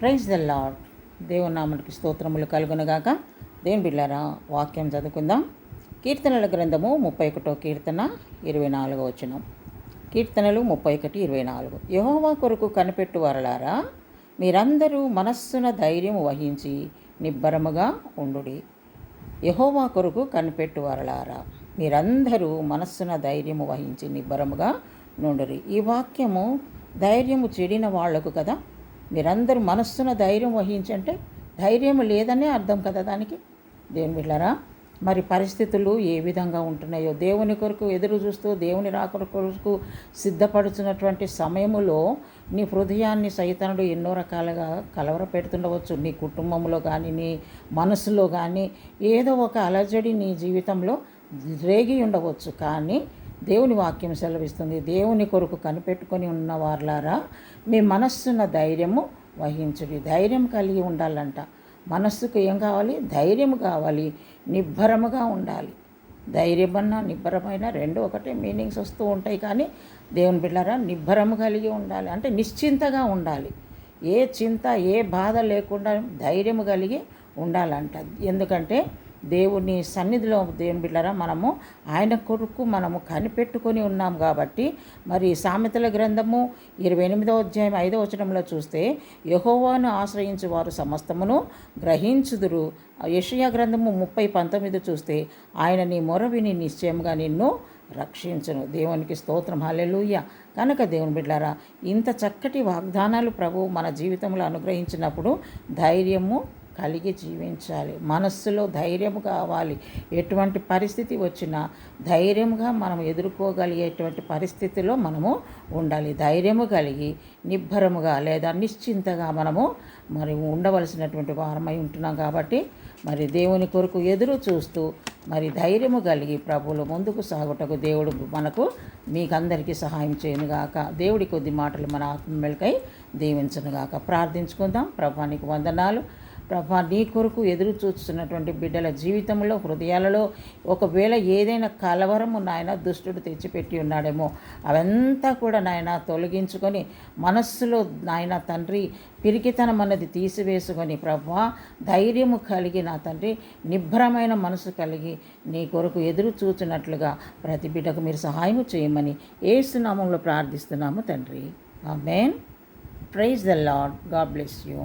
Praise the lord. దేవుని నామమునకు స్తోత్రములు కలుగునుగాక. దేవుని బిడ్డలారా, వాక్యం చదువుకుందాం. కీర్తనల గ్రంథము 31 కీర్తన 24 వచనం. కీర్తనలు 31:24. యెహోవా కొరకు కనిపెట్టు వారలారా, మీరందరూ మనస్సున ధైర్యము వహించి నిబ్బరముగా ఉండుడి. యెహోవా కొరకు కనిపెట్టు వారలారా, మీరందరూ మనస్సున ధైర్యము వహించి నిబ్బరముగా నుండురి. ఈ వాక్యము ధైర్యము చెడిన వాళ్లకు కదా. మీరందరూ మనస్సున ధైర్యం వహించంటే ధైర్యం లేదనే అర్థం కదా దానికి. దేవుని బిడ్డలారా, మరి పరిస్థితులు ఏ విధంగా ఉంటున్నాయో, దేవుని కొరకు ఎదురు చూస్తూ దేవుని రాకడ కొరకు సిద్ధపడుతున్నటువంటి సమయములో నీ హృదయాన్ని సైతానుడు ఎన్నో రకాలుగా కలవర పెడుతుండవచ్చు. నీ కుటుంబంలో కానీ, నీ మనసులో కానీ ఏదో ఒక అలజడి నీ జీవితంలో రేగి ఉండవచ్చు. కానీ దేవుని వాక్యం సెలవిస్తుంది, దేవుని కొరకు కనిపెట్టుకొని ఉన్న వారులారా, మీ మనస్సున్న ధైర్యము వహించుడి. ధైర్యం కలిగి ఉండాలంట. మనస్సుకు ఏం కావాలి? ధైర్యం కావాలి. నిబ్బరముగా ఉండాలి. ధైర్యమన్నా నిబ్బరమైన రెండు ఒకటే మీనింగ్స్ వస్తూ ఉంటాయి. కానీ దేవుని బిడ్డలారా, నిబ్బరము కలిగి ఉండాలి అంటే నిశ్చింతగా ఉండాలి. ఏ చింత, ఏ బాధ లేకుండా ధైర్యము కలిగి ఉండాలంట. ఎందుకంటే దేవుని సన్నిధిలో దేవుని బిడ్డలారా, మనము ఆయన కొరకు మనము కనిపెట్టుకొని ఉన్నాం కాబట్టి. మరి సామెతల గ్రంథము 28వ అధ్యాయం 5వ వచనంలో చూస్తే, యెహోవాను ఆశ్రయించు వారు సమస్తమును గ్రహించుదురు. యెషయా గ్రంథము 30:19 చూస్తే, ఆయన నీ మొర విని నిశ్చయంగా నిన్ను రక్షించును. దేవునికి స్తోత్రం, హల్లెలూయా. కనుక దేవుని బిడ్డలారా, ఇంత చక్కటి వాగ్దానాలు ప్రభువు మన జీవితంలో అనుగ్రహించినప్పుడు ధైర్యము కలిగి జీవించాలి. మనస్సులో ధైర్యము కావాలి. ఎటువంటి పరిస్థితి వచ్చినా ధైర్యంగా మనం ఎదుర్కోగలిగేటువంటి పరిస్థితిలో మనము ఉండాలి. ధైర్యము కలిగి నిబ్బరముగా లేదా నిశ్చింతగా మనము మరి ఉండవలసినటువంటి వారమై ఉంటున్నాం. కాబట్టి మరి దేవుని కొరకు ఎదురు చూస్తూ మరి ధైర్యము కలిగి ప్రభువులు ముందుకు సాగుటకు దేవుడు మనకు మీకందరికీ సహాయం చేయనుగాక. దేవుడి కొద్ది మాటలు మన ఆత్మలకై దీవించనుగాక. ప్రార్థించుకుందాం. ప్రభువా, నీకు వందనాలు. ప్రభా, నీ కొరకు ఎదురు చూస్తున్నటువంటి బిడ్డల జీవితంలో, హృదయాలలో ఒకవేళ ఏదైనా కలవరము నాయన దుష్టుడు తెచ్చిపెట్టి ఉన్నాడేమో, అవంతా కూడా నాయన తొలగించుకొని మనస్సులో నాయన తండ్రి పిరికితనం అన్నది తీసివేసుకొని ప్రభా ధైర్యము కలిగి నా తండ్రి నిబ్బరమైన మనసు కలిగి నీ కొరకు ఎదురు చూచినట్లుగా ప్రతి బిడ్డకు మీరు సహాయం చేయమని యేసు నామములో ప్రార్థిస్తున్నాము తండ్రి. ఆమేన్. Praise the Lord. God bless you.